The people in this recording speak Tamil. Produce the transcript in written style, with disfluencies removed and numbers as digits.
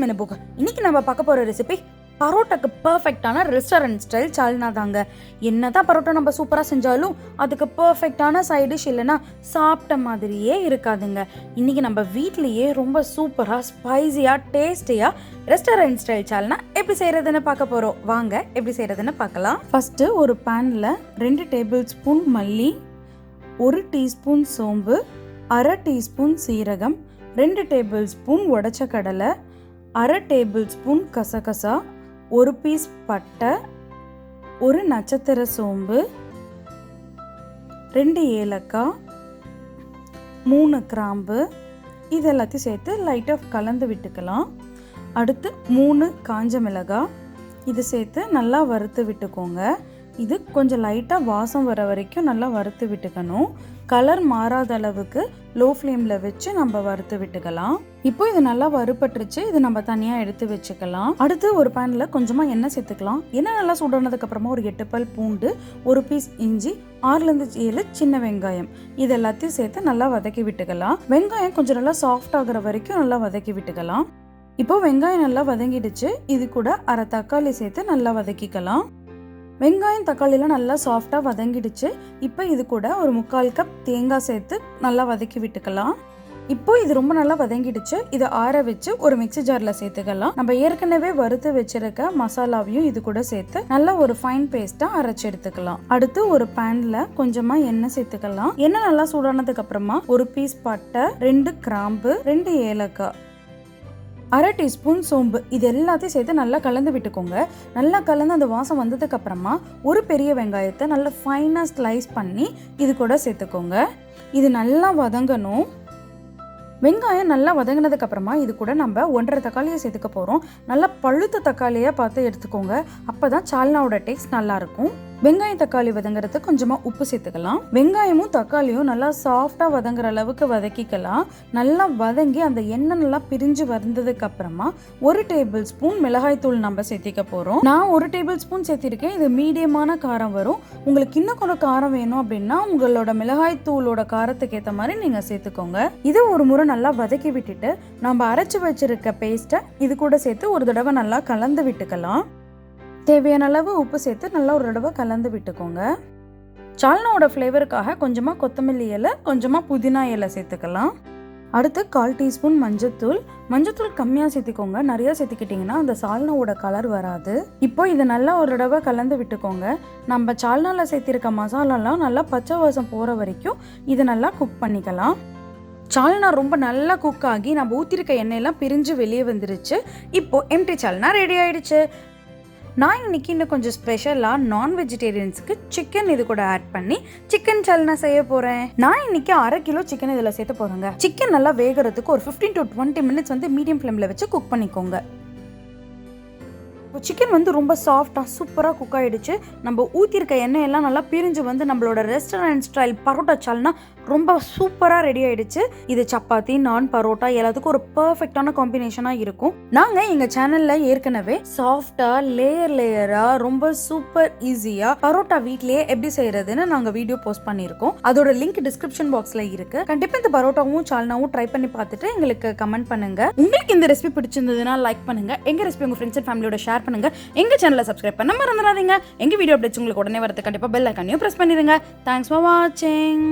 in a book. இன்னைக்கு நம்ம பார்க்க போற ரெசிபி பரோட்டாக்கு பர்ஃபெக்டான ரெஸ்டாரண்ட் ஸ்டைல் சால்னா தாங்க. என்னதான் பரோட்டா நம்ம சூப்பராக செஞ்சாலும் அதுக்கு பர்ஃபெக்டான சைட் டிஷ் இல்லைன்னா சாப்பிட்ட மாதிரியே இருக்காதுங்க. இன்னைக்கு நம்ம வீட்லேயே ரொம்ப சூப்பராக ஸ்பைசியாக டேஸ்டியாக ரெஸ்டாரண்ட் ஸ்டைல் சால்னா எப்படி செய்கிறதுன்னு பார்க்க போகிறோம். வாங்க எப்படி செய்கிறதுன்னு பார்க்கலாம். ஃபஸ்ட்டு ஒரு பேனில் 2 டேபிள் ஸ்பூன் மல்லி, 1 டீஸ்பூன் சோம்பு, 1/2 டீஸ்பூன் சீரகம், 2 டேபிள் ஸ்பூன் உடைச்ச கடலை, 1/2 டேபிள் ஸ்பூன் கசகசா, 1 பீஸ் பட்டை, 1 நட்சத்திர சோம்பு, 2 ஏலக்காய், 3 கிராம்பு, இது எல்லாத்தையும் சேர்த்து லைட்டாக கலந்து விட்டுக்கலாம். அடுத்து 3 காஞ்ச மிளகாய், இது சேர்த்து நல்லா வறுத்து விட்டுக்கோங்க. இது கொஞ்சம் லைட்டாக வாசம் வர வரைக்கும் நல்லா வறுத்து விட்டுக்கணும். கலர் மாறாத அளவுக்கு லோ ஃப்ளேமில் வச்சு நம்ம வறுத்து விட்டுக்கலாம். இப்போ இது நல்லா வறுபட்டுருச்சு. இது நம்ம தனியாக எடுத்து வச்சுக்கலாம். அடுத்து ஒரு பேனில் கொஞ்சமாக எண்ணெய் சேர்த்துக்கலாம். எண்ணெய் நல்லா சூடானதுக்கப்புறமா ஒரு 8 பல் பூண்டு, 1 பீஸ் இஞ்சி, 6-7 சின்ன வெங்காயம், இது எல்லாத்தையும் சேர்த்து நல்லா வதக்கி விட்டுக்கலாம். வெங்காயம் கொஞ்சம் நல்லா சாஃப்ட் ஆகிற வரைக்கும் நல்லா வதக்கி விட்டுக்கலாம். இப்போ வெங்காயம் நல்லா வதங்கிடுச்சு. இது கூட 1/2 தக்காளி சேர்த்து நல்லா வதக்கிக்கலாம். வெங்காயம் தக்காளிலாம் நல்லா சாஃப்டாக வதங்கிடுச்சு. இப்போ இது கூட ஒரு 3/4 கப் தேங்காய் சேர்த்து நல்லா வதக்கி விட்டுக்கலாம். இப்போ இது ரொம்ப நல்லா வதங்கிடுச்சு. இதை ஆற வச்சு ஒரு மிக்ஸி ஜாரில் சேர்த்துக்கலாம். நம்ம ஏற்கனவே வறுத்து வச்சிருக்க மசாலாவையும் இது கூட சேர்த்து நல்லா ஒரு ஃபைன் பேஸ்ட்டாக அரைச்சி எடுத்துக்கலாம். அடுத்து ஒரு பேனில் கொஞ்சமாக எண்ணெய் சேர்த்துக்கலாம். எண்ணெய் நல்லா சூடானதுக்கு அப்புறமா 1 பீஸ் பட்டை, 2 கிராம்பு, 2 ஏலக்காய், 1/2 டீஸ்பூன் சோம்பு, இது எல்லாத்தையும் சேர்த்து நல்லா கலந்து விட்டுக்கோங்க. நல்லா கலந்து அந்த வாசம் வந்ததுக்கு அப்புறமா ஒரு பெரிய வெங்காயத்தை நல்லா ஃபைனாக ஸ்லைஸ் பண்ணி இது கூட சேர்த்துக்கோங்க. இது நல்லா வதங்கணும். வெங்காயம் நல்லா வதங்கினதுக்கு அப்புறமா இது கூட நம்ம 1.5 தக்காளியை சேர்த்துக்க போகிறோம். நல்லா பழுத்த தக்காளியாக பார்த்து எடுத்துக்கோங்க. அப்போ தான் சால்னாவோட டேஸ்ட் நல்லாயிருக்கும். வெங்காயம் தக்காளி வதங்குறதுக்கு கொஞ்சமாக உப்பு சேர்த்துக்கலாம். வெங்காயமும் தக்காளியும் நல்லா சாஃப்டாக வதங்குற அளவுக்கு வதக்கிக்கலாம். நல்லா வதங்கி அந்த எண்ணெய் நல்லா பிரிஞ்சு வந்ததுக்கு அப்புறமா 1 டேபிள் ஸ்பூன் மிளகாய் தூள் நம்ம சேர்த்திக்க போகிறோம். நான் 1 டேபிள் ஸ்பூன் சேர்த்திருக்கேன். இது மீடியமான காரம் வரும். உங்களுக்கு இன்னும் கொஞ்சம் காரம் வேணும் அப்படின்னா உங்களோட மிளகாய் தூளோட காரத்துக்கு ஏற்ற மாதிரி நீங்கள் சேர்த்துக்கோங்க. இது ஒரு முறை நல்லா வதக்கி விட்டுட்டு நம்ம அரைச்சி வச்சிருக்க பேஸ்ட்டை இது கூட சேர்த்து ஒரு தடவை நல்லா கலந்து விட்டுக்கலாம். தேவையான அளவு உப்பு சேர்த்து நல்லா ஒரு தடவை கலந்து விட்டுக்கோங்க. சால்னாவோட ஃப்ளேவருக்காக கொஞ்சமாக கொத்தமல்லி இலை, கொஞ்சமாக புதினா இலை சேர்த்துக்கலாம். அடுத்து 1/4 டீஸ்பூன் மஞ்சத்தூள். மஞ்சத்தூள் கம்மியாக சேர்த்துக்கோங்க. நிறையா சேர்த்துக்கிட்டிங்கன்னா அந்த சால்னாவோட கலர் வராது. இப்போ இது நல்லா ஒரு தடவை கலந்து விட்டுக்கோங்க. நம்ம சால்னாவில் சேர்த்திருக்க மசாலாலாம் நல்லா பச்சை வாசம் போகிற வரைக்கும் இதை நல்லா குக் பண்ணிக்கலாம். சால்னா ரொம்ப நல்லா குக் ஆகி நம்ம ஊற்றிருக்க எண்ணெயெல்லாம் பிரிஞ்சு வெளியே வந்துருச்சு. இப்போது எம்டி சால்னா ரெடி ஆகிடுச்சு. நான் இன்னைக்கு இன்னும் கொஞ்சம் ஸ்பெஷலாக நான் வெஜிடேரியன்ஸுக்கு சிக்கன் இது கூட ஆட் பண்ணி சிக்கன் சால்னா செய்ய போகிறேன். நான் இன்னைக்கு 1/2 கிலோ சிக்கன் இதில் சேர்த்து போகிறேங்க. சிக்கன் நல்லா வேகிறதுக்கு ஒரு 15 to 20 மினிட்ஸ் வந்து மீடியம் ஃப்ளேமில் வச்சு குக் பண்ணிக்கோங்க. சிக்கன் ரொம்ப சாஃப்டாக சூப்பராக குக் ஆகிடுச்சு. நம்ம ஊற்றிருக்க எண்ணெய் எல்லாம் நல்லா பிரிஞ்சு வந்து நம்மளோட ரெஸ்டாரண்ட் ஸ்டைல் பரோட்டா சால்னா ரொம்ப சூப்பராக ரெடி ஆகிடுச்சு. இது சப்பாத்தி, நான், பரோட்டா எல்லாத்துக்கும் ஒரு பர்ஃபெக்டான காம்பினேஷனாக இருக்கும். நாங்கள் எங்கள் சேனலில் ஏற்கனவே சாஃப்டாக லேயராக ரொம்ப சூப்பர் ஈஸியாக பரோட்டா வீட்லேயே எப்படி செய்கிறதுன்னு நாங்கள் வீடியோ போஸ்ட் பண்ணியிருக்கோம். அதோட லிங்க் டிஸ்கிரிப்ஷன் பாக்ஸில் இருக்குது. கண்டிப்பாக இந்த பரோட்டாவும் சால்னாவும் ட்ரை பண்ணி பார்த்துட்டு எங்களுக்கு கமெண்ட் பண்ணுங்கள். உங்களுக்கு இந்த ரெசிபி பிடிச்சிருந்ததுன்னா லைக் பண்ணுங்கள். எங்கள் ரெசிபி உங்கள் ஃப்ரெண்ட்ஸ் அண்ட் ஃபேமிலியோட ஷேர் பண்ணுங்க. எங்க சேனலை சப்ஸ்கிரைப் பண்ண மறந்துடாதீங்க. எங்க வீடியோ அப்டேட்ஸ் உங்களுக்கு உடனே வரது கண்டிப்பா பெல் ஐகானையும் பிரஸ் பண்ணிடுங்க. தேங்க்ஸ் ஃபார் வாட்சிங்.